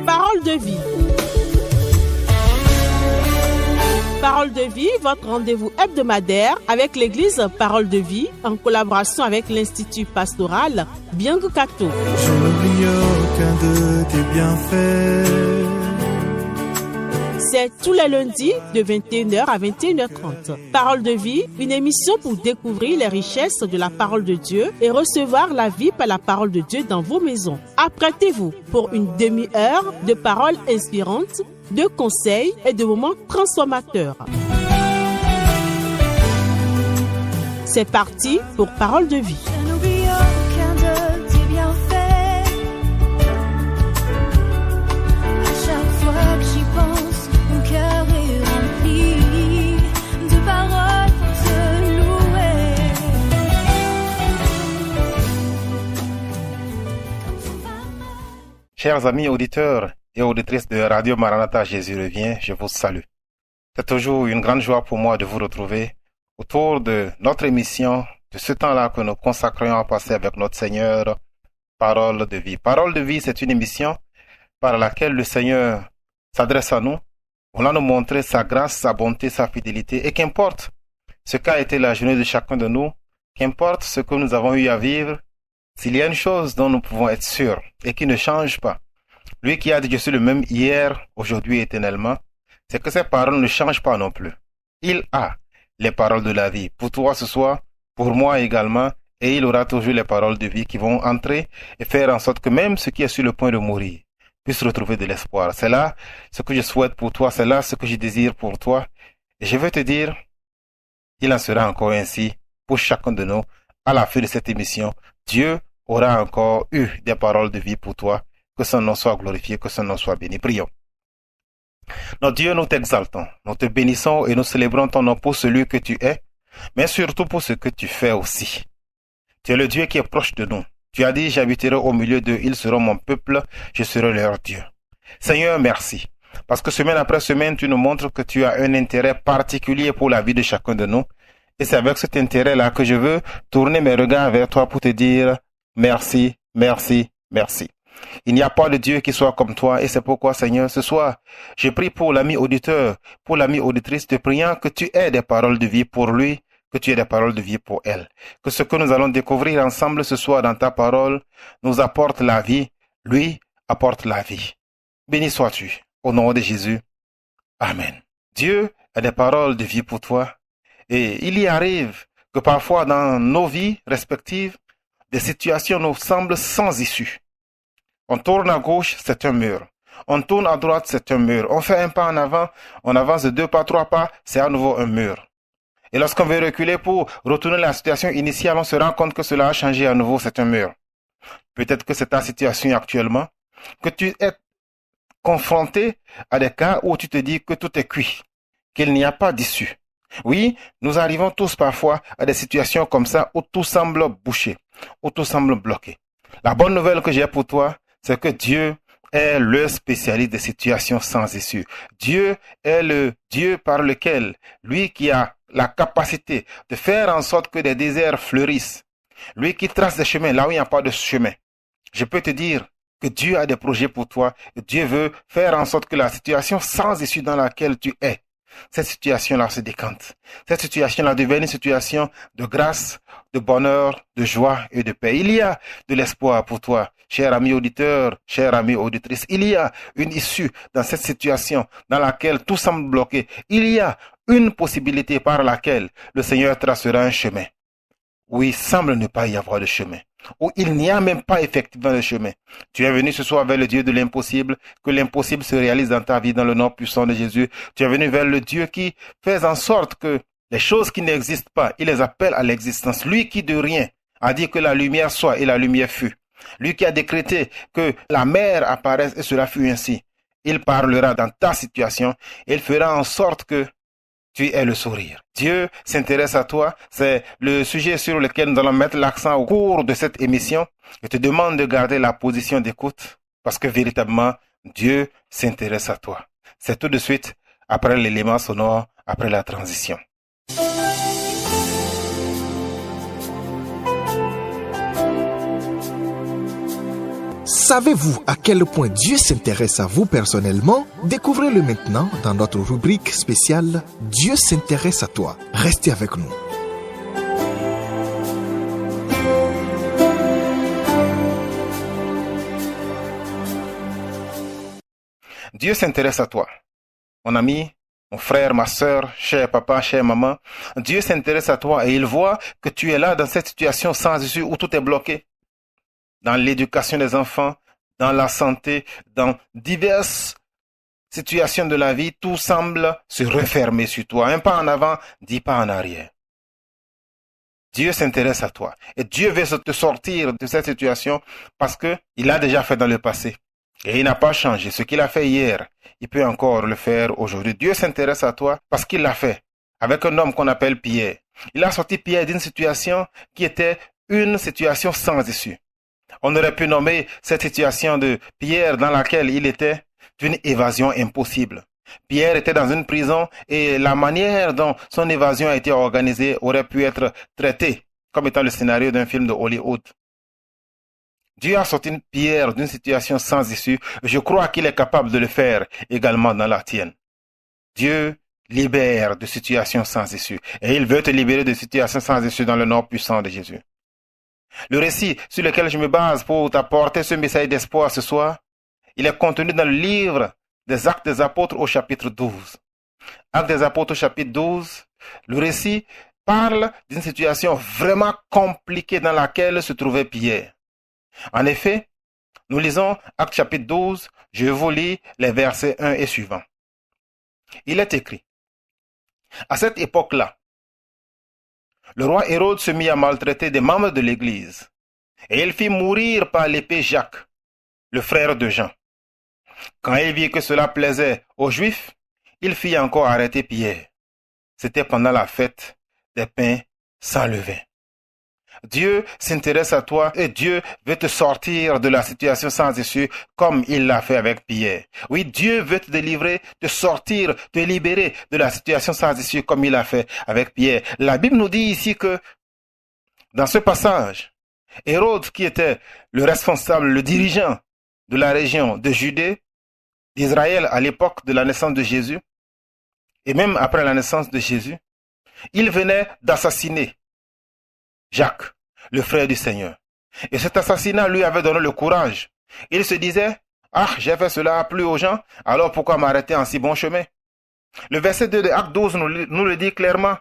Parole de vie. Parole de vie, votre rendez-vous hebdomadaire avec l'église Parole de vie en collaboration avec l'Institut pastoral Bianco Cato. Je n'oublie aucun de tes bienfaits. C'est tous les lundis de 21h à 21h30. Parole de vie, une émission pour découvrir les richesses de la parole de Dieu et recevoir la vie par la parole de Dieu dans vos maisons. Apprêtez-vous pour une demi-heure de paroles inspirantes, de conseils et de moments transformateurs. C'est parti pour Parole de vie. Je n'oublie aucun de tes bienfaits. À chaque fois que j'y pense, mon cœur est rempli de paroles pour te louer. Chers amis auditeurs et auditrices de Radio Maranatha Jésus revient, je vous salue. C'est toujours une grande joie pour moi de vous retrouver autour de notre émission, de ce temps-là que nous consacrons à passer avec notre Seigneur, Parole de vie. Parole de vie, c'est une émission par laquelle le Seigneur s'adresse à nous, voulant nous montrer sa grâce, sa bonté, sa fidélité, et qu'importe ce qu'a été la journée de chacun de nous, qu'importe ce que nous avons eu à vivre, s'il y a une chose dont nous pouvons être sûrs et qui ne change pas, lui qui a dit « Je suis le même hier, aujourd'hui et éternellement », c'est que ces paroles ne changent pas non plus. Il a les paroles de la vie pour toi ce soir, pour moi également, et il aura toujours les paroles de vie qui vont entrer et faire en sorte que même ceux qui est sur le point de mourir puissent retrouver de l'espoir. C'est là ce que je souhaite pour toi, c'est là ce que je désire pour toi. Et je veux te dire, il en sera encore ainsi pour chacun de nous. À la fin de cette émission, Dieu aura encore eu des paroles de vie pour toi. Que son nom soit glorifié, que son nom soit béni. Prions. Notre Dieu, nous t'exaltons, nous te bénissons et nous célébrons ton nom pour celui que tu es, mais surtout pour ce que tu fais aussi. Tu es le Dieu qui est proche de nous. Tu as dit, j'habiterai au milieu d'eux, ils seront mon peuple, je serai leur Dieu. Seigneur, merci, parce que semaine après semaine, tu nous montres que tu as un intérêt particulier pour la vie de chacun de nous, et c'est avec cet intérêt-là que je veux tourner mes regards vers toi pour te dire merci, merci, merci. Il n'y a pas de Dieu qui soit comme toi et c'est pourquoi, Seigneur, ce soir, je prie pour l'ami auditeur, pour l'ami auditrice, te priant que tu aies des paroles de vie pour lui, que tu aies des paroles de vie pour elle. Que ce que nous allons découvrir ensemble ce soir dans ta parole nous apporte la vie, lui apporte la vie. Béni sois-tu, au nom de Jésus. Amen. Dieu a des paroles de vie pour toi et il y arrive que parfois dans nos vies respectives, des situations nous semblent sans issue. On tourne à gauche, c'est un mur. On tourne à droite, c'est un mur. On fait un pas en avant, on avance de 2 pas, 3 pas, c'est à nouveau un mur. Et lorsqu'on veut reculer pour retourner à la situation initiale, on se rend compte que cela a changé à nouveau, c'est un mur. Peut-être que c'est ta situation actuellement, que tu es confronté à des cas où tu te dis que tout est cuit, qu'il n'y a pas d'issue. Oui, nous arrivons tous parfois à des situations comme ça où tout semble bouché, où tout semble bloqué. La bonne nouvelle que j'ai pour toi, c'est que Dieu est le spécialiste des situations sans issue. Dieu est le Dieu par lequel, lui qui a la capacité de faire en sorte que des déserts fleurissent, lui qui trace des chemins là où il n'y a pas de chemin. Je peux te dire que Dieu a des projets pour toi et Dieu veut faire en sorte que la situation sans issue dans laquelle tu es, cette situation-là se décante. Cette situation-là devient une situation de grâce, de bonheur, de joie et de paix. Il y a de l'espoir pour toi, cher ami auditeur, chère amie auditrice. Il y a une issue dans cette situation dans laquelle tout semble bloqué. Il y a une possibilité par laquelle le Seigneur tracera un chemin où il semble ne pas y avoir de chemin, où il n'y a même pas effectivement de chemin. Tu es venu ce soir vers le Dieu de l'impossible, que l'impossible se réalise dans ta vie dans le nom puissant de Jésus. Tu es venu vers le Dieu qui fait en sorte que les choses qui n'existent pas, il les appelle à l'existence. Lui qui de rien a dit que la lumière soit et la lumière fut. Lui qui a décrété que la mer apparaisse et cela fut ainsi. Il parlera dans ta situation et il fera en sorte que tu aies le sourire. Dieu s'intéresse à toi. C'est le sujet sur lequel nous allons mettre l'accent au cours de cette émission. Je te demande de garder la position d'écoute parce que véritablement, Dieu s'intéresse à toi. C'est tout de suite après l'élément sonore, après la transition. Savez-vous à quel point Dieu s'intéresse à vous personnellement? Découvrez-le maintenant dans notre rubrique spéciale « Dieu s'intéresse à toi ». Restez avec nous. Dieu s'intéresse à toi. Mon ami, mon frère, ma sœur, cher papa, chère maman, Dieu s'intéresse à toi et il voit que tu es là dans cette situation sans issue où tout est bloqué. Dans l'éducation des enfants, dans la santé, dans diverses situations de la vie, tout semble se refermer sur toi. Un pas en avant, 10 pas en arrière. Dieu s'intéresse à toi et Dieu veut te sortir de cette situation parce que il l'a déjà fait dans le passé. Et il n'a pas changé. Ce qu'il a fait hier, il peut encore le faire aujourd'hui. Dieu s'intéresse à toi parce qu'il l'a fait avec un homme qu'on appelle Pierre. Il a sorti Pierre d'une situation qui était une situation sans issue. On aurait pu nommer cette situation de Pierre dans laquelle il était d'une évasion impossible. Pierre était dans une prison et la manière dont son évasion a été organisée aurait pu être traitée comme étant le scénario d'un film de Hollywood. Dieu a sorti Pierre d'une situation sans issue. Je crois qu'il est capable de le faire également dans la tienne. Dieu libère de situations sans issue. Et il veut te libérer de situations sans issue dans le nom puissant de Jésus. Le récit sur lequel je me base pour t'apporter ce message d'espoir ce soir, il est contenu dans le livre des Actes des Apôtres au chapitre 12. Actes des Apôtres au chapitre 12, le récit parle d'une situation vraiment compliquée dans laquelle se trouvait Pierre. En effet, nous lisons Actes chapitre 12, je vous lis les versets 1 et suivants. Il est écrit, à cette époque-là, le roi Hérode se mit à maltraiter des membres de l'Église, et il fit mourir par l'épée Jacques, le frère de Jean. Quand il vit que cela plaisait aux Juifs, il fit encore arrêter Pierre. C'était pendant la fête des pains sans levain. Dieu s'intéresse à toi et Dieu veut te sortir de la situation sans issue comme il l'a fait avec Pierre. Oui, Dieu veut te délivrer, te sortir, te libérer de la situation sans issue comme il l'a fait avec Pierre. La Bible nous dit ici que dans ce passage, Hérode, qui était le responsable, le dirigeant de la région de Judée, d'Israël à l'époque de la naissance de Jésus, et même après la naissance de Jésus, il venait d'assassiner Jacques, le frère du Seigneur. Et cet assassinat lui avait donné le courage. Il se disait, j'ai fait cela à plus aux gens, alors pourquoi m'arrêter en si bon chemin? Le verset 2 de Acte 12 nous le dit clairement.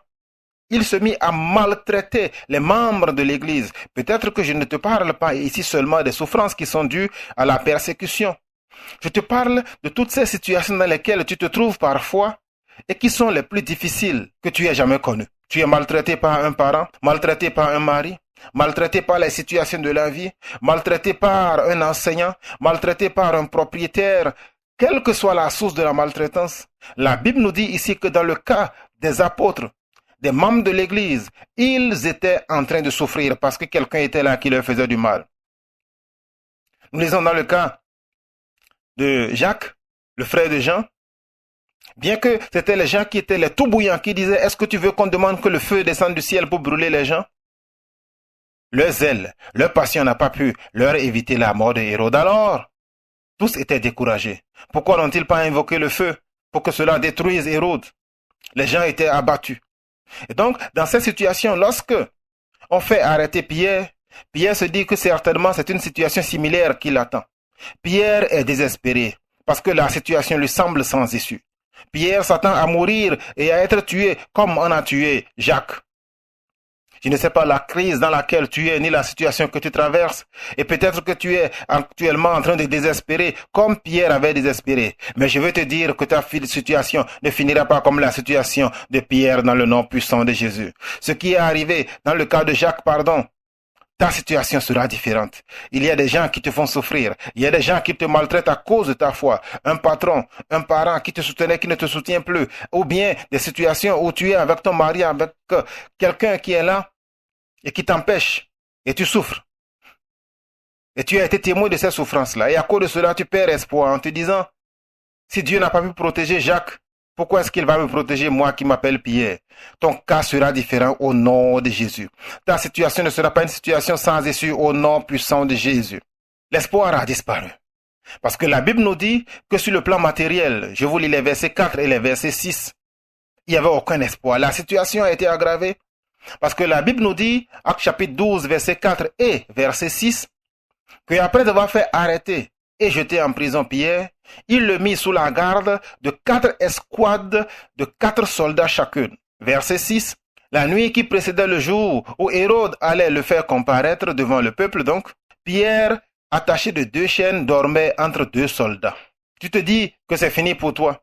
Il se mit à maltraiter les membres de l'Église. Peut-être que je ne te parle pas ici seulement des souffrances qui sont dues à la persécution. Je te parle de toutes ces situations dans lesquelles tu te trouves parfois et qui sont les plus difficiles que tu aies jamais connues. Tu es maltraité par un parent, maltraité par un mari, maltraité par les situations de la vie, maltraité par un enseignant, maltraité par un propriétaire. Quelle que soit la source de la maltraitance, la Bible nous dit ici que dans le cas des apôtres, des membres de l'Église, ils étaient en train de souffrir parce que quelqu'un était là qui leur faisait du mal. Nous lisons dans le cas de Jacques, le frère de Jean, bien que c'était les gens qui étaient les tout bouillants, qui disaient, est-ce que tu veux qu'on demande que le feu descende du ciel pour brûler les gens? Leur zèle, leur passion n'a pas pu leur éviter la mort de Hérode. Alors, tous étaient découragés. Pourquoi n'ont-ils pas invoqué le feu pour que cela détruise Hérode? Les gens étaient abattus. Et donc, dans cette situation, lorsque on fait arrêter Pierre, Pierre se dit que certainement c'est une situation similaire qui l'attend. Pierre est désespéré parce que la situation lui semble sans issue. Pierre s'attend à mourir et à être tué comme on a tué Jacques. Je ne sais pas la crise dans laquelle tu es ni la situation que tu traverses et peut-être que tu es actuellement en train de désespérer comme Pierre avait désespéré. Mais je veux te dire que ta situation ne finira pas comme la situation de Pierre dans le nom puissant de Jésus. Ce qui est arrivé dans le cas de Jacques, ta situation sera différente. Il y a des gens qui te font souffrir. Il y a des gens qui te maltraitent à cause de ta foi. Un patron, un parent qui te soutenait, qui ne te soutient plus. Ou bien des situations où tu es avec ton mari, avec quelqu'un qui est là et qui t'empêche. Et tu souffres. Et tu as été témoin de ces souffrances-là. Et à cause de cela, tu perds espoir en te disant, si Dieu n'a pas pu protéger Jacques, pourquoi est-ce qu'il va me protéger, moi qui m'appelle Pierre? Ton cas sera différent au nom de Jésus. Ta situation ne sera pas une situation sans issue au nom puissant de Jésus. L'espoir a disparu. Parce que la Bible nous dit que sur le plan matériel, je vous lis les versets 4 et les versets 6, il n'y avait aucun espoir. La situation a été aggravée. Parce que la Bible nous dit, Actes chapitre 12, verset 4 et verset 6, qu'après avoir fait arrêter et jeter en prison Pierre, il le mit sous la garde de 4 escouades de 4 soldats chacune. Verset 6, la nuit qui précédait le jour où Hérode allait le faire comparaître devant le peuple, donc, Pierre, attaché de 2 chaînes, dormait entre 2 soldats. Tu te dis que c'est fini pour toi.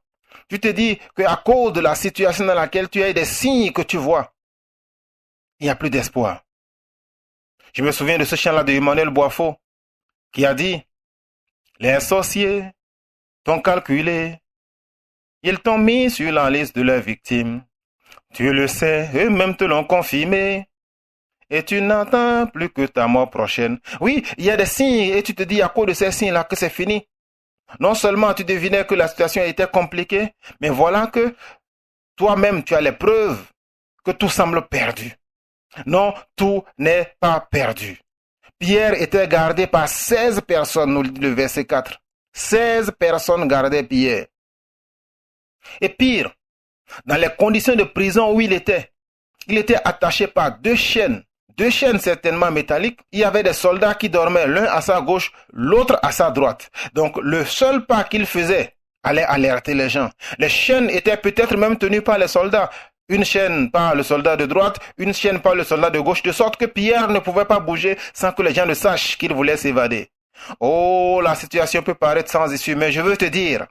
Tu te dis qu'à cause de la situation dans laquelle tu es, des signes que tu vois, il n'y a plus d'espoir. Je me souviens de ce chant-là de Emmanuel Boisfort qui a dit « Les sorciers t'ont calculé, ils t'ont mis sur la liste de leurs victimes. Tu le sais, eux-mêmes te l'ont confirmé. Et tu n'entends plus que ta mort prochaine. » Oui, il y a des signes et tu te dis à cause de ces signes-là que c'est fini. Non seulement tu devinais que la situation était compliquée, mais voilà que toi-même tu as les preuves que tout semble perdu. Non, tout n'est pas perdu. Pierre était gardé par 16 personnes, nous dit le verset 4. 16 personnes gardaient Pierre. Et pire, dans les conditions de prison où il était attaché par 2 chaînes certainement métalliques. Il y avait des soldats qui dormaient l'un à sa gauche, l'autre à sa droite. Donc le seul pas qu'il faisait allait alerter les gens. Les chaînes étaient peut-être même tenues par les soldats. Une chaîne par le soldat de droite, une chaîne par le soldat de gauche, de sorte que Pierre ne pouvait pas bouger sans que les gens ne sachent qu'il voulait s'évader. Oh, la situation peut paraître sans issue, mais je veux te dire,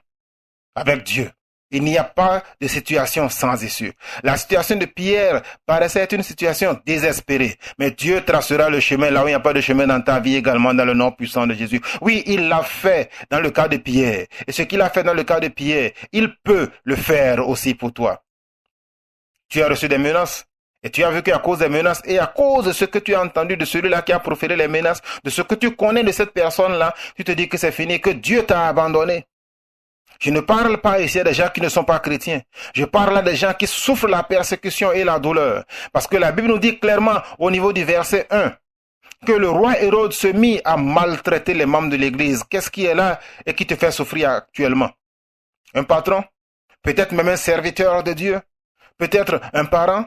avec Dieu, il n'y a pas de situation sans issue. La situation de Pierre paraissait être une situation désespérée, mais Dieu tracera le chemin là où il n'y a pas de chemin dans ta vie également dans le nom puissant de Jésus. Oui, il l'a fait dans le cas de Pierre. Et ce qu'il a fait dans le cas de Pierre, il peut le faire aussi pour toi. Tu as reçu des menaces et tu as vu qu'à cause des menaces et à cause de ce que tu as entendu de celui-là qui a proféré les menaces, de ce que tu connais de cette personne-là, tu te dis que c'est fini, que Dieu t'a abandonné. Je ne parle pas ici des gens qui ne sont pas chrétiens. Je parle là des gens qui souffrent la persécution et la douleur. Parce que la Bible nous dit clairement au niveau du verset 1 que le roi Hérode se mit à maltraiter les membres de l'église. Qu'est-ce qui est là et qui te fait souffrir actuellement? Un patron? Peut-être même un serviteur de Dieu? Peut-être un parent?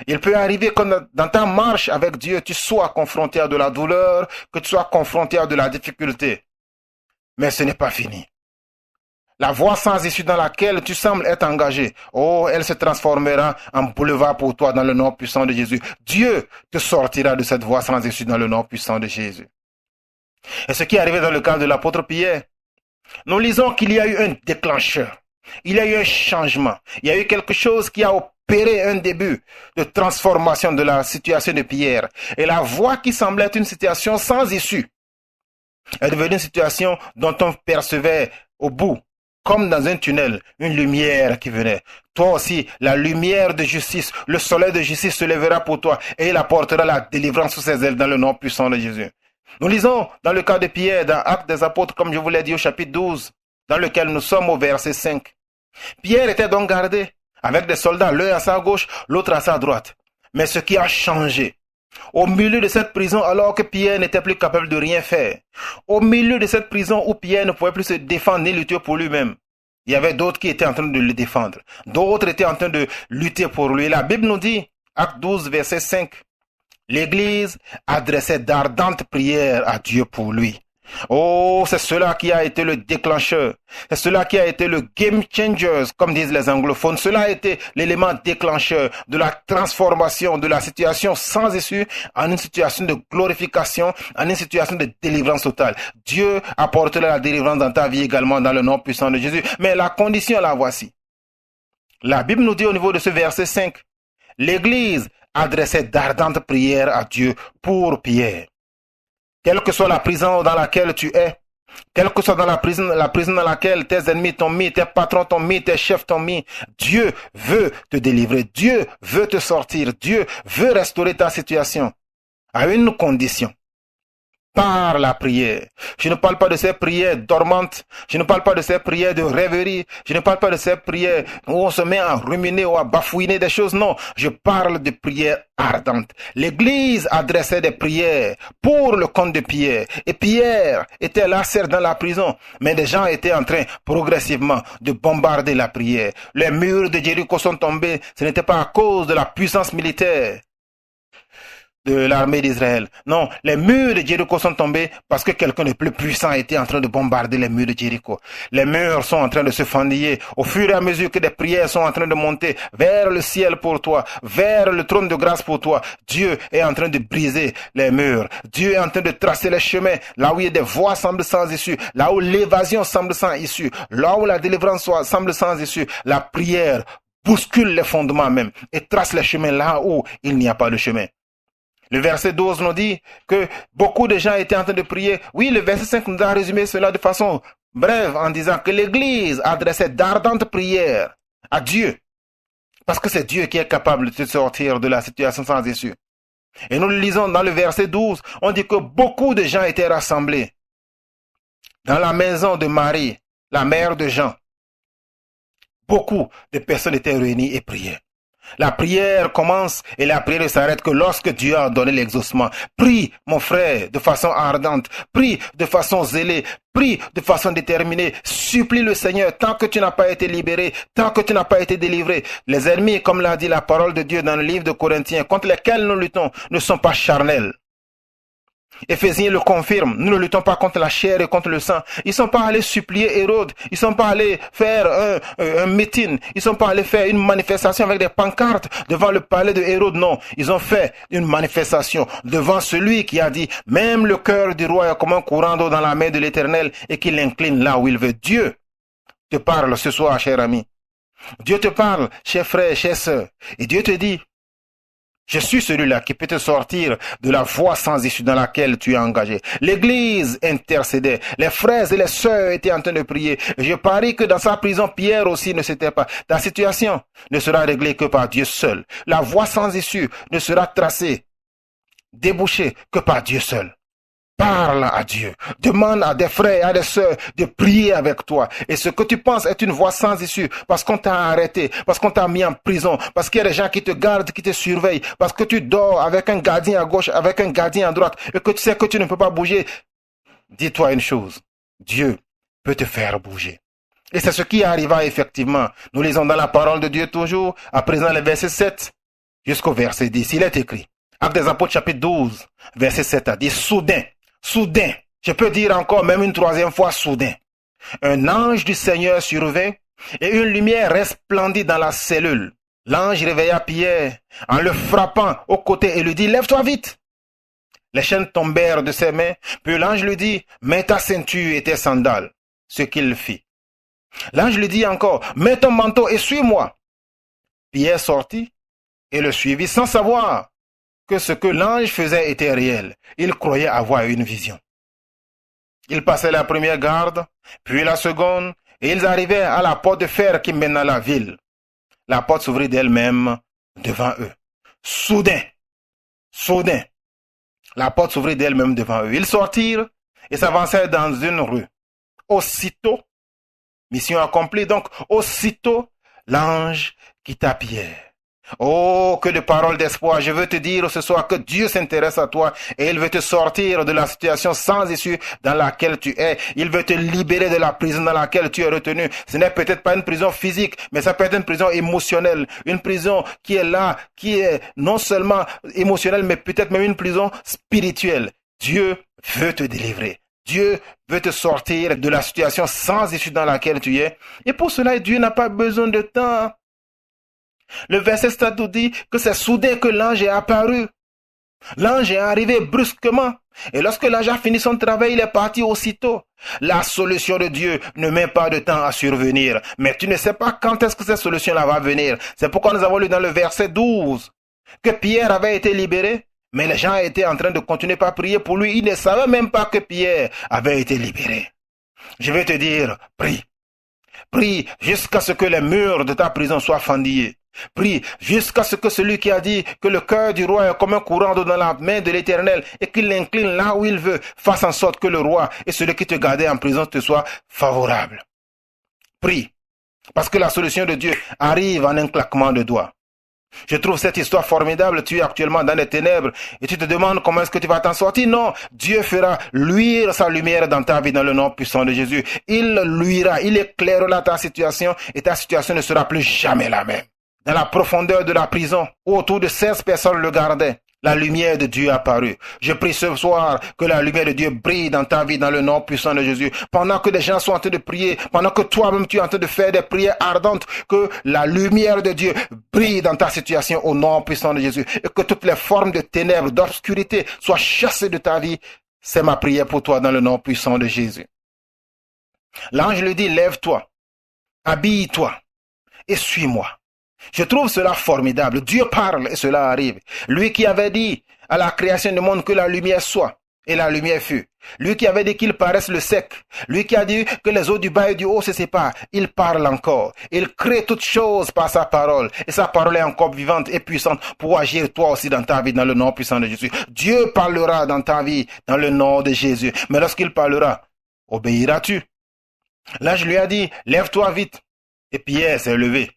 Il peut arriver que dans ta marche avec Dieu, tu sois confronté à de la douleur, que tu sois confronté à de la difficulté. Mais ce n'est pas fini. La voie sans issue dans laquelle tu sembles être engagé, oh, elle se transformera en boulevard pour toi dans le nom puissant de Jésus. Dieu te sortira de cette voie sans issue dans le nom puissant de Jésus. Et ce qui est arrivé dans le cas de l'apôtre Pierre, nous lisons qu'il y a eu un déclencheur. Il y a eu un changement. Il y a eu quelque chose qui a opéré un début de transformation de la situation de Pierre. Et la voie qui semblait être une situation sans issue est devenue une situation dont on percevait au bout, comme dans un tunnel, une lumière qui venait. Toi aussi, la lumière de justice, le soleil de justice se lèvera pour toi et il apportera la délivrance sous ses ailes dans le nom puissant de Jésus. Nous lisons dans le cas de Pierre, dans Actes des Apôtres, comme je vous l'ai dit au chapitre 12, dans lequel nous sommes au verset 5. Pierre était donc gardé avec des soldats, l'un à sa gauche, l'autre à sa droite. Mais ce qui a changé, au milieu de cette prison, alors que Pierre n'était plus capable de rien faire, au milieu de cette prison où Pierre ne pouvait plus se défendre ni lutter pour lui-même, il y avait d'autres qui étaient en train de le défendre. D'autres étaient en train de lutter pour lui. La Bible nous dit, Acte 12, verset 5, l'Église adressait d'ardentes prières à Dieu pour lui. Oh, c'est cela qui a été le déclencheur. C'est cela qui a été le game changer, comme disent les anglophones. Cela a été l'élément déclencheur de la transformation de la situation sans issue en une situation de glorification, en une situation de délivrance totale. Dieu apportera la délivrance dans ta vie également dans le nom puissant de Jésus. Mais la condition, la voici. La Bible nous dit au niveau de ce verset 5, l'Église adressait d'ardentes prières à Dieu pour Pierre. Quelle que soit la prison dans laquelle tu es, quelle que soit dans la prison dans laquelle tes ennemis t'ont mis, tes patrons t'ont mis, tes chefs t'ont mis, Dieu veut te délivrer, Dieu veut te sortir, Dieu veut restaurer ta situation à une condition. par la prière. Je ne parle pas de ces prières dormantes. Je ne parle pas de ces prières de rêverie. Je ne parle pas de ces prières où on se met à ruminer ou à bafouiner des choses. Non, je parle de prières ardentes. L'Église adressait des prières pour le compte de Pierre. Et Pierre était là, certes, dans la prison. Mais des gens étaient en train, progressivement, de bombarder la prière. Les murs de Jéricho sont tombés. Ce n'était pas à cause de la puissance militaire de l'armée d'Israël. Non, les murs de Jéricho sont tombés parce que quelqu'un de plus puissant était en train de bombarder les murs de Jéricho. Les murs sont en train de se fendiller au fur et à mesure que des prières sont en train de monter vers le ciel pour toi, vers le trône de grâce pour toi. Dieu est en train de briser les murs. Dieu est en train de tracer les chemins là où il y a des voies semblent sans issue, là où l'évasion semble sans issue, là où la délivrance semble sans issue. La prière bouscule les fondements même et trace les chemins là où il n'y a pas de chemin. Le verset 12 nous dit que beaucoup de gens étaient en train de prier. Oui, le verset 5 nous a résumé cela de façon brève en disant que l'Église adressait d'ardentes prières à Dieu. Parce que c'est Dieu qui est capable de te sortir de la situation sans issue. Et nous le lisons dans le verset 12, on dit que beaucoup de gens étaient rassemblés dans la maison de Marie, la mère de Jean. Beaucoup de personnes étaient réunies et priaient. La prière commence et la prière ne s'arrête que lorsque Dieu a donné l'exaucement. Prie, mon frère, de façon ardente. Prie de façon zélée. Prie de façon déterminée. Supplie le Seigneur tant que tu n'as pas été libéré, tant que tu n'as pas été délivré. Les ennemis, comme l'a dit la parole de Dieu dans le livre de Corinthiens, contre lesquels nous luttons, ne sont pas charnels. Éphésiens le confirme, nous ne luttons pas contre la chair et contre le sang. Ils ne sont pas allés supplier Hérode, ils ne sont pas allés faire un meeting, ils ne sont pas allés faire une manifestation avec des pancartes devant le palais de Hérode, non. Ils ont fait une manifestation devant celui qui a dit, même le cœur du roi est comme un courant d'eau dans la main de l'Éternel et qu'il l'incline là où il veut. Dieu te parle ce soir, cher ami. Dieu te parle, cher frère, chère sœur. Et Dieu te dit, je suis celui-là qui peut te sortir de la voie sans issue dans laquelle tu es engagé. L'Église intercédait. Les frères et les sœurs étaient en train de prier. Je parie que dans sa prison, Pierre aussi ne s'était pas. Ta situation ne sera réglée que par Dieu seul. La voie sans issue ne sera tracée, débouchée que par Dieu seul. Parle à Dieu. Demande à des frères et à des sœurs de prier avec toi. Et ce que tu penses est une voie sans issue parce qu'on t'a arrêté, parce qu'on t'a mis en prison, parce qu'il y a des gens qui te gardent, qui te surveillent, parce que tu dors avec un gardien à gauche, avec un gardien à droite et que tu sais que tu ne peux pas bouger. Dis-toi une chose. Dieu peut te faire bouger. Et c'est ce qui arriva effectivement. Nous lisons dans la parole de Dieu toujours, à présent le verset 7 jusqu'au verset 10. Il est écrit. Actes des Apôtres chapitre 12, verset 7 à 10. Soudain, je peux dire encore même une troisième fois soudain, un ange du Seigneur survint et une lumière resplendit dans la cellule. L'ange réveilla Pierre en le frappant au côté et lui dit, lève-toi vite. Les chaînes tombèrent de ses mains, puis l'ange lui dit, mets ta ceinture et tes sandales, ce qu'il fit. L'ange lui dit encore, mets ton manteau et suis-moi. Pierre sortit et le suivit sans savoir que ce que l'ange faisait était réel. Il croyait avoir une vision. Ils passaient la première garde, puis la seconde, et ils arrivaient à la porte de fer qui mène à la ville. La porte s'ouvrit d'elle-même devant eux. Soudain, la porte s'ouvrit d'elle-même devant eux. Ils sortirent et s'avancèrent dans une rue. Aussitôt, mission accomplie, donc aussitôt, l'ange quitta Pierre. Oh, que de paroles d'espoir. Je veux te dire ce soir que Dieu s'intéresse à toi et il veut te sortir de la situation sans issue dans laquelle tu es. Il veut te libérer de la prison dans laquelle tu es retenu. Ce n'est peut-être pas une prison physique, mais ça peut être une prison émotionnelle. Une prison qui est là, qui est non seulement émotionnelle, mais peut-être même une prison spirituelle. Dieu veut te délivrer. Dieu veut te sortir de la situation sans issue dans laquelle tu es. Et pour cela, Dieu n'a pas besoin de temps. Le verset 7 nous dit que c'est soudain que l'ange est apparu. L'ange est arrivé brusquement. Et lorsque l'ange a fini son travail, il est parti aussitôt. La solution de Dieu ne met pas de temps à survenir. Mais tu ne sais pas quand est-ce que cette solution-là va venir. C'est pourquoi nous avons lu dans le verset 12 que Pierre avait été libéré. Mais les gens étaient en train de continuer par prier pour lui. Ils ne savaient même pas que Pierre avait été libéré. Je vais te dire, prie. Prie jusqu'à ce que les murs de ta prison soient fendillés. Prie jusqu'à ce que celui qui a dit que le cœur du roi est comme un courant d'eau dans la main de l'Éternel et qu'il l'incline là où il veut, fasse en sorte que le roi et celui qui te gardait en prison te soient favorables. Prie, parce que la solution de Dieu arrive en un claquement de doigts. Je trouve cette histoire formidable. Tu es actuellement dans les ténèbres et tu te demandes comment est-ce que tu vas t'en sortir. Non, Dieu fera luire sa lumière dans ta vie dans le nom puissant de Jésus. Il luira, il éclairera ta situation et ta situation ne sera plus jamais la même. Dans la profondeur de la prison, où autour de 16 personnes le gardaient, la lumière de Dieu apparut. Je prie ce soir que la lumière de Dieu brille dans ta vie dans le nom puissant de Jésus. Pendant que des gens sont en train de prier, pendant que toi-même tu es en train de faire des prières ardentes, que la lumière de Dieu brille dans ta situation au nom puissant de Jésus et que toutes les formes de ténèbres, d'obscurité soient chassées de ta vie. C'est ma prière pour toi dans le nom puissant de Jésus. L'ange lui dit, lève-toi, habille-toi et suis-moi. Je trouve cela formidable. Dieu parle et cela arrive. Lui qui avait dit à la création du monde que la lumière soit, et la lumière fut. Lui qui avait dit qu'il paraisse le sec. Lui qui a dit que les eaux du bas et du haut se séparent. Il parle encore. Il crée toutes choses par sa parole. Et sa parole est encore vivante et puissante pour agir toi aussi dans ta vie dans le nom puissant de Jésus. Dieu parlera dans ta vie dans le nom de Jésus. Mais lorsqu'il parlera, obéiras-tu? L'ange lui a dit, lève-toi vite. Et Pierre s'est levé.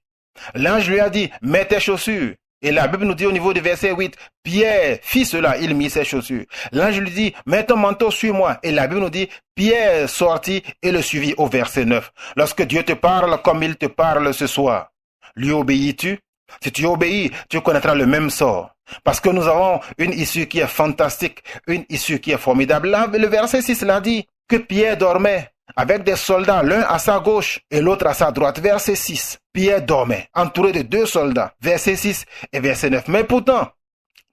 L'ange lui a dit, mets tes chaussures. Et la Bible nous dit au niveau du verset 8, Pierre fit cela, il mit ses chaussures. L'ange lui dit, mets ton manteau sur moi. Et la Bible nous dit, Pierre sortit et le suivit au verset 9. Lorsque Dieu te parle comme il te parle ce soir, lui obéis-tu? Si tu obéis, tu connaîtras le même sort. Parce que nous avons une issue qui est fantastique, une issue qui est formidable. Là, le verset 6 l'a dit, que Pierre dormait avec des soldats, l'un à sa gauche et l'autre à sa droite. Verset 6. Pierre dormait, entouré de 2 soldats. Verset 6 et verset 9. Mais pourtant,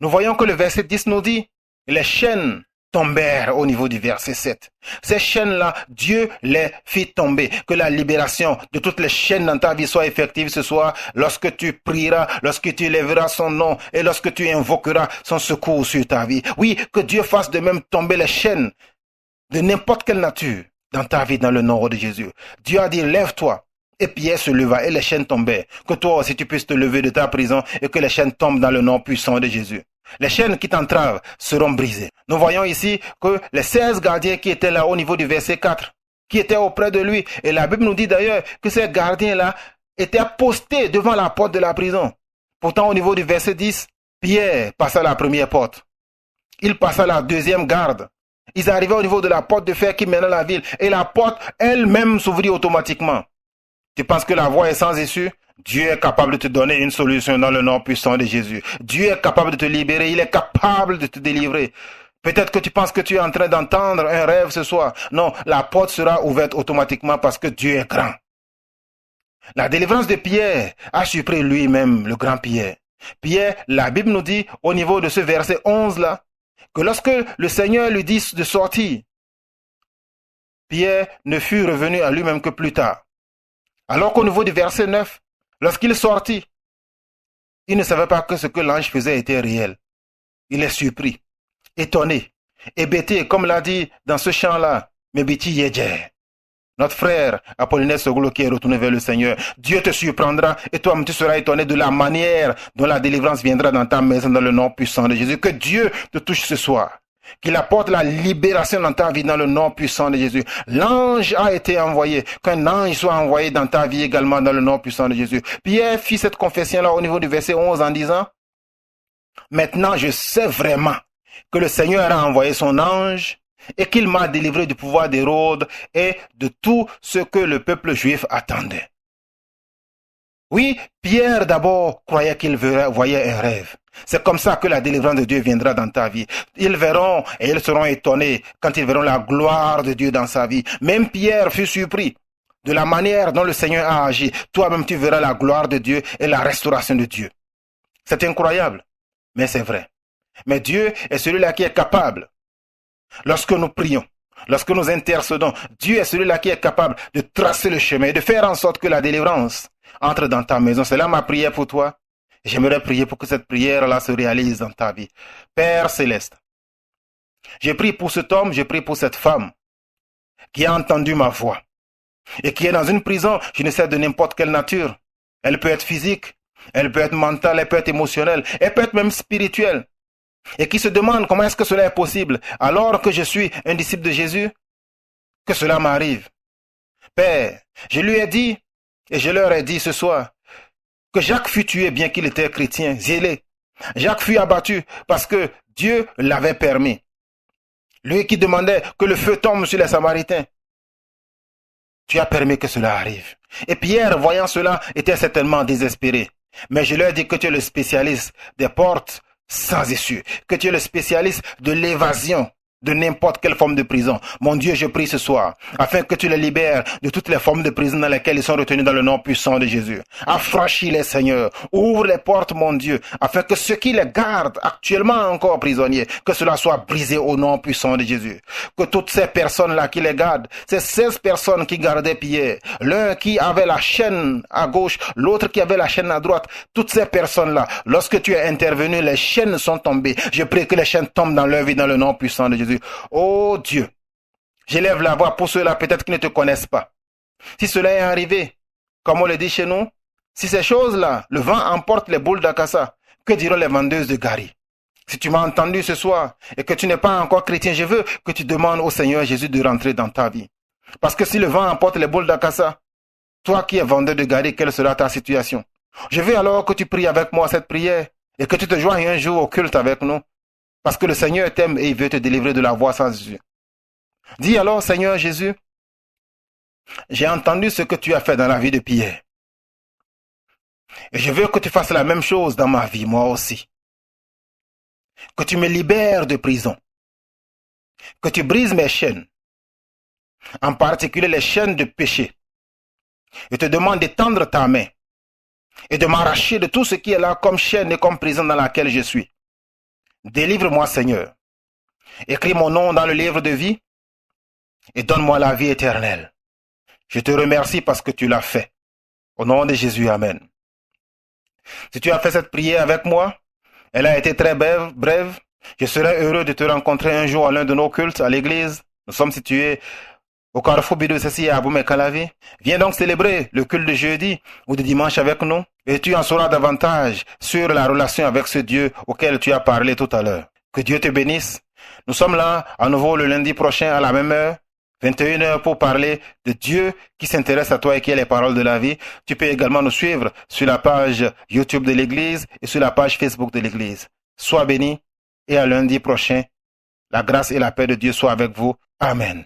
nous voyons que le verset 10 nous dit, les chaînes tombèrent au niveau du verset 7. Ces chaînes-là, Dieu les fit tomber. Que la libération de toutes les chaînes dans ta vie soit effective ce soir, lorsque tu prieras, lorsque tu élèveras son nom et lorsque tu invoqueras son secours sur ta vie. Oui, que Dieu fasse de même tomber les chaînes de n'importe quelle nature dans ta vie dans le nom de Jésus. Dieu a dit, lève-toi. Et Pierre se leva et les chaînes tombaient. Que toi aussi tu puisses te lever de ta prison et que les chaînes tombent dans le nom puissant de Jésus. Les chaînes qui t'entravent seront brisées. Nous voyons ici que les 16 gardiens qui étaient là au niveau du verset 4, qui étaient auprès de lui, et la Bible nous dit d'ailleurs que ces gardiens-là étaient postés devant la porte de la prison. Pourtant au niveau du verset 10, Pierre passa la première porte. Il passa la deuxième garde. Ils arrivaient au niveau de la porte de fer qui menait à la ville et la porte elle-même s'ouvrit automatiquement. Tu penses que la voie est sans issue? Dieu est capable de te donner une solution dans le nom puissant de Jésus. Dieu est capable de te libérer, il est capable de te délivrer. Peut-être que tu penses que tu es en train d'entendre un rêve ce soir. Non, la porte sera ouverte automatiquement parce que Dieu est grand. La délivrance de Pierre a surpris lui-même, le grand Pierre. Pierre, la Bible nous dit au niveau de ce verset 11 là, que lorsque le Seigneur lui dit de sortir, Pierre ne fut revenu à lui-même que plus tard. Alors qu'au niveau du verset 9, lorsqu'il sortit, il ne savait pas que ce que l'ange faisait était réel. Il est surpris, étonné, hébété, comme l'a dit dans ce chant-là, Mebiti Yedje. Notre frère Apollinaire Sogolo qui est retourné vers le Seigneur. Dieu te surprendra et toi-même tu seras étonné de la manière dont la délivrance viendra dans ta maison dans le nom puissant de Jésus. Que Dieu te touche ce soir. Qu'il apporte la libération dans ta vie dans le nom puissant de Jésus. L'ange a été envoyé. Qu'un ange soit envoyé dans ta vie également dans le nom puissant de Jésus. Pierre fit cette confession-là au niveau du verset 11 en disant, maintenant je sais vraiment que le Seigneur a envoyé son ange et qu'il m'a délivré du pouvoir d'Hérode et de tout ce que le peuple juif attendait. Oui, Pierre d'abord croyait qu'il voyait un rêve. C'est comme ça que la délivrance de Dieu viendra dans ta vie. Ils verront et ils seront étonnés quand ils verront la gloire de Dieu dans sa vie. Même Pierre fut surpris de la manière dont le Seigneur a agi. Toi-même tu verras la gloire de Dieu et la restauration de Dieu. C'est incroyable, mais c'est vrai. Mais Dieu est celui-là qui est capable. Lorsque nous prions, lorsque nous intercédons, Dieu est celui-là qui est capable de tracer le chemin et de faire en sorte que la délivrance entre dans ta maison. C'est là ma prière pour toi. J'aimerais prier pour que cette prière-là se réalise dans ta vie. Père céleste, je prie pour cet homme, je prie pour cette femme qui a entendu ma voix et qui est dans une prison, je ne sais de n'importe quelle nature. Elle peut être physique, Elle peut être mentale, elle peut être émotionnelle, elle peut être même spirituelle. Et qui se demande comment est-ce que cela est possible alors que je suis un disciple de Jésus, que cela m'arrive. Père, je lui ai dit et je leur ai dit ce soir que Jacques fut tué bien qu'il était chrétien, zélé. Jacques fut abattu parce que Dieu l'avait permis. Lui qui demandait que le feu tombe sur les Samaritains. Tu as permis que cela arrive. Et Pierre, voyant cela, était certainement désespéré. Mais je leur ai dit que tu es le spécialiste des portes sans issue, que tu es le spécialiste de l'évasion de n'importe quelle forme de prison. Mon Dieu, je prie ce soir, afin que tu les libères de toutes les formes de prison dans lesquelles ils sont retenus dans le nom puissant de Jésus. Affranchis-les, Seigneur. Ouvre les portes, mon Dieu, afin que ceux qui les gardent actuellement encore prisonniers, que cela soit brisé au nom puissant de Jésus. Que toutes ces personnes-là qui les gardent, ces 16 personnes qui gardaient Pierre, l'un qui avait la chaîne à gauche, l'autre qui avait la chaîne à droite, toutes ces personnes-là, lorsque tu es intervenu, les chaînes sont tombées. Je prie que les chaînes tombent dans leur vie dans le nom puissant de Jésus. Oh Dieu, j'élève la voix pour ceux-là peut-être qui ne te connaissent pas. Si cela est arrivé, comme on le dit chez nous, si ces choses-là, le vent emporte les boules d'Akassa, que diront les vendeuses de Gari? Si tu m'as entendu ce soir et que tu n'es pas encore chrétien, je veux que tu demandes au Seigneur Jésus de rentrer dans ta vie. Parce que si le vent emporte les boules d'Akassa, toi qui es vendeur de Gari, quelle sera ta situation? Je veux alors que tu pries avec moi cette prière et que tu te joignes un jour au culte avec nous. Parce que le Seigneur t'aime et il veut te délivrer de la voie sans Jésus. Dis alors, Seigneur Jésus, j'ai entendu ce que tu as fait dans la vie de Pierre. Et je veux que tu fasses la même chose dans ma vie, moi aussi. Que tu me libères de prison. Que tu brises mes chaînes. En particulier les chaînes de péché. Je te demande d'étendre ta main et de m'arracher de tout ce qui est là comme chaîne et comme prison dans laquelle je suis. Délivre-moi, Seigneur. Écris mon nom dans le livre de vie et donne-moi la vie éternelle. Je te remercie parce que tu l'as fait. Au nom de Jésus, Amen. Si tu as fait cette prière avec moi, elle a été très brève. Je serai heureux de te rencontrer un jour à l'un de nos cultes à l'église. Nous sommes situés au carrefour Bidou-Sessi à Aboumé-Calavi. Viens donc célébrer le culte de jeudi ou de dimanche avec nous et tu en sauras davantage sur la relation avec ce Dieu auquel tu as parlé tout à l'heure. Que Dieu te bénisse. Nous sommes là à nouveau le lundi prochain à la même heure, 21h, pour parler de Dieu qui s'intéresse à toi et qui est les paroles de la vie. Tu peux également nous suivre sur la page YouTube de l'église et sur la page Facebook de l'église. Sois béni et à lundi prochain. La grâce et la paix de Dieu soient avec vous. Amen.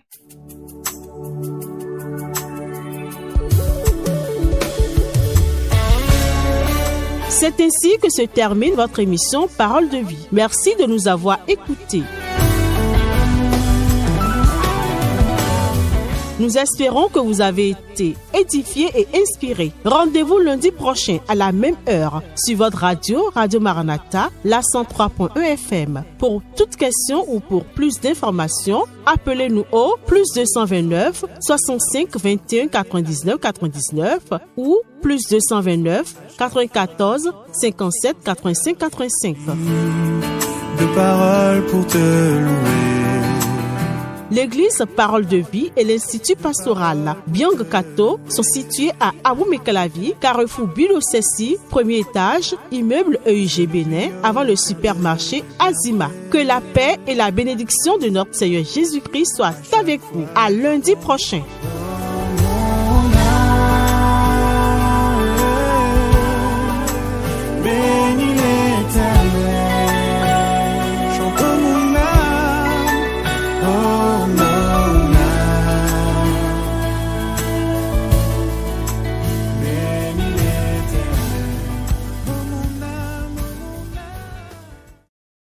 C'est ainsi que se termine votre émission Parole de vie. Merci de nous avoir écoutés. Nous espérons que vous avez été édifiés et inspirés. Rendez-vous lundi prochain à la même heure sur votre radio, Radio Maranatha, la 103.1 FM. Pour toute question ou pour plus d'informations, appelez-nous au +229 65 21 99 99 ou +229 94 57 85 85. De paroles pour te louer. L'église Parole de Vie et l'Institut pastoral Biang Kato sont situés à Aboumé-Calavi, carrefour Bidou-Sessi, premier étage, immeuble EUG Bénin, avant le supermarché Azima. Que la paix et la bénédiction de notre Seigneur Jésus-Christ soient avec vous. À lundi prochain.